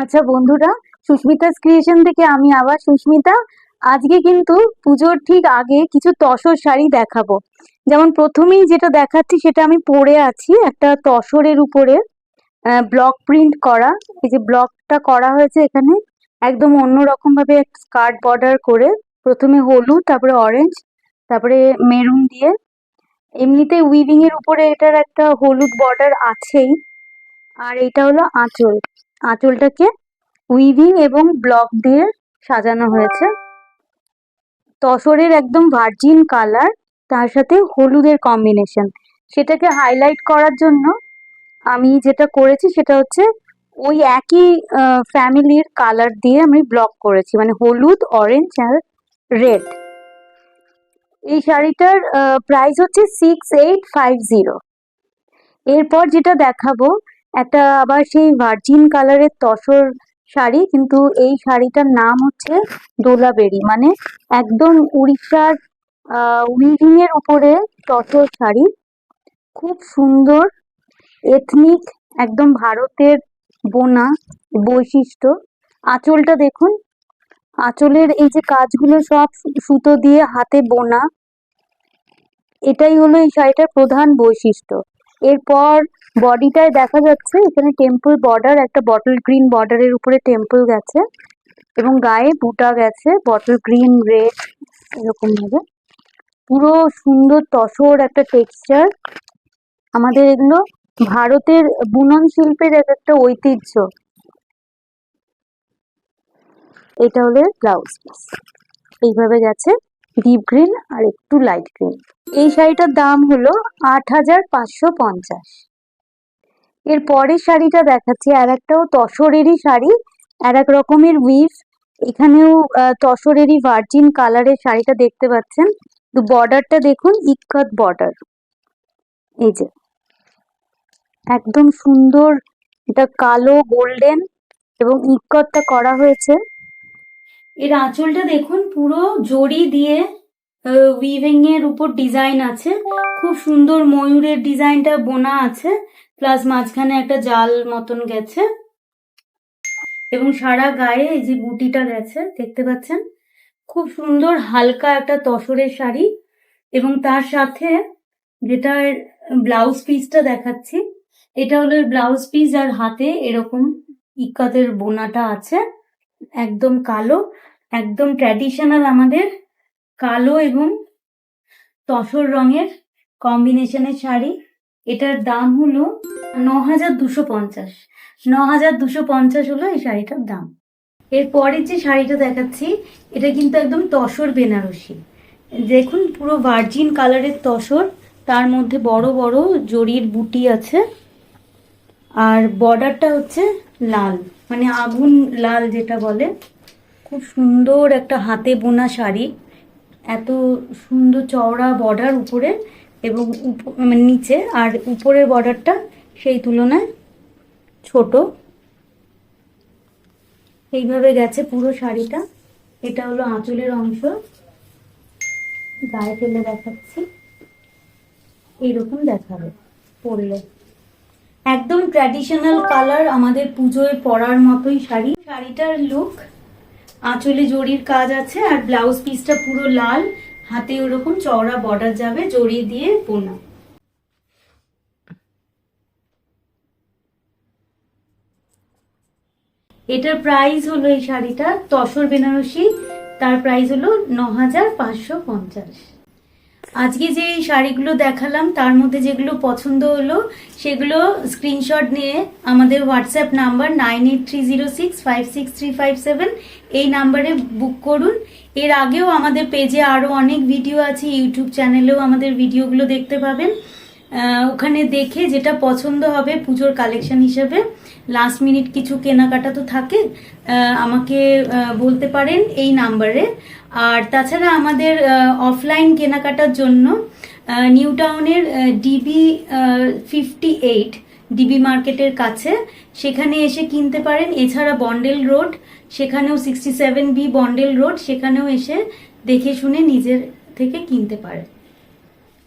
আচ্ছা বন্ধুরা, সুস্মিতাস ক্রিয়েশন থেকে আমি আবার সুস্মিতা। আজকে কিন্তু পুজোর ঠিক আগে কিছু তসর শাড়ি দেখাবো। যেমন প্রথমেই যেটা দেখাচ্ছি সেটা আমি পরে আছি একটা তসরের উপরে ব্লক প্রিন্ট করা। এই যে ব্লকটা করা হয়েছে এখানে একদম অন্যরকম ভাবে স্কার্ট বর্ডার করে, প্রথমে হলুদ, তারপরে অরেঞ্জ, তারপরে মেরুন দিয়ে। এমনিতে উইভিং এর উপরে এটার একটা হলুদ বর্ডার আছেই। আর এটা হলো আঁচল। আঁচলটাকে উইভিং এবং ব্লক দিয়ে সাজানো হয়েছে। তসরের একদম ভার্জিন কালার, তার সাথে হলুদের কম্বিনেশন। সেটাকে হাইলাইট করার জন্য আমি যেটা করেছি সেটা হচ্ছে ওই একই ফ্যামিলির কালার দিয়ে আমি ব্লক করেছি, মানে হলুদ, অরেঞ্জ আর রেড। এই শাড়িটার প্রাইস হচ্ছে 6850। এরপর যেটা দেখাবো একটা আবার সেই ভার্জিন কালারের তসর শাড়ি, কিন্তু এই শাড়িটার নাম হচ্ছে দোলাবেরি, মানে একদম উড়িষ্যার উইভিং এর উপরে তসর শাড়ি। খুব সুন্দর, এথনিক, একদম ভারতের বোনা বৈশিষ্ট্য। আঁচলটা দেখুন, আঁচলের এই যে কাজগুলো সব সুতো দিয়ে হাতে বোনা। এটাই হলো এই শাড়িটার প্রধান বৈশিষ্ট্য। এরপর বডিটায় দেখা যাচ্ছে এখানে টেম্পল বর্ডার, একটা বটল গ্রিন বর্ডারের উপরে টেম্পল গেছে এবং গায়ে বুটা গেছে বটল গ্রিন, রেড, এরকম ভাবে। পুরো সুন্দর তসর একটা টেক্সচার। আমাদের এগুলো ভারতের বুনন শিল্পের একটা ঐতিহ্য। এটা হলো ব্লাউজ পিস, এইভাবে গেছে ডিপ গ্রিন আর একটু লাইট গ্রিন। এই শাড়িটার দাম হলো 8550। এর পরের শাড়িটা দেখাচ্ছি আর একটাও তসরেরই শাড়ি, আর এক রকমের উইভ। এখানেও তসরেরই ভার্জিন কালারের শাড়িটা দেখতে পাচ্ছেন। তো বর্ডারটা দেখুন, ইক্কত বর্ডার, এই যে একদম সুন্দর। এটা কালো গোল্ডেন এবং ইক্কতটা করা হয়েছে। এর আঁচলটা দেখুন, পুরো জড়ি দিয়ে উইভিং এর উপর ডিজাইন আছে। খুব সুন্দর ময়ূরের ডিজাইনটা বোনা আছে, প্লাস মাঝখানে একটা জাল মতন গেছে এবং সারা গায়ে এই যে বুটিটা গেছে দেখতে পাচ্ছেন। খুব সুন্দর হালকা একটা তসরের শাড়ি। এবং তার সাথে যেটা ব্লাউজ পিসটা দেখাচ্ছি, এটা হলো ব্লাউজ পিস, আর হাতে এরকম ইক্কাতের বোনাটা আছে। একদম কালো, একদম ট্র্যাডিশনাল আমাদের কালো এবং তসর রঙের কম্বিনেশনের শাড়ি। এটার দাম হলো 9250। 9250 হলো এই শাড়িটার দাম। এরপরে যে শাড়িটা দেখাচ্ছি এটা কিন্তু একদম তসর বেনারসি। দেখুন পুরো ভার্জিন কালারের তসর, তার মধ্যে বড় বড় জরির বুটি আছে। আর বর্ডারটা হচ্ছে লাল, মানে আগুন লাল যেটা বলে। খুব সুন্দর একটা হাতে বোনা শাড়ি, এত সুন্দর চওড়া বর্ডার উপরে এবং মানে নিচে, আর উপরের বর্ডারটা সেই তুলনায় ছোট। এইভাবে গেছে পুরো শাড়িটা। এটা হলো আঁচলের অংশ, গায়ে ফেলে দেখাচ্ছি, এইরকম দেখাবে পরলে। একদম ট্র্যাডিশনাল কালার, আমাদের পুজোয় পরার মতোই শাড়ি। শাড়িটার লুক, আঁচলে জরির কাজ আছে আর ব্লাউজ পিসটা পুরো লাল, হাতে ওরকম চওড়া বর্ডার যাবে জড়ি দিয়ে বোনা। এটার প্রাইস হলো, এই শাড়িটা তসর বেনারসি, তার প্রাইস হলো 9550। আজকে যে শাড়িগুলো দেখালাম তার মধ্যে যেগুলো পছন্দ হলো সেগুলো স্ক্রিনশট নিয়ে আমাদের হোয়াটসঅ্যাপ নাম্বার 9830656357 এই নাম্বারে বুক করুন। এর আগেও আমাদের পেজে আরো অনেক ভিডিও আছে, ইউটিউব চ্যানেলেও আমাদের ভিডিওগুলো দেখতে পাবেন। ওখানে দেখে যেটা পছন্দ হবে পুজোর কালেকশন হিসেবে, লাস্ট মিনিট কিছু কেনাকাটা তো থাকে, আমাকে বলতে পারেন এই নাম্বারে। আর তাছাড়া আমাদের অফলাইন কেনাকাটার জন্য নিউ টাউনের ডিবি 58 ডিবি মার্কেটের কাছে, সেখানে এসে কিনতে পারেন। এছাড়া বন্ডেল রোড, সেখানেও 67B বন্ডেল রোড, সেখানেও এসে দেখে শুনে নিজের থেকে কিনতে পারেন।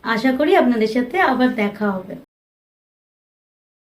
আশা করি আপনাদের সাথে আবার দেখা হবে।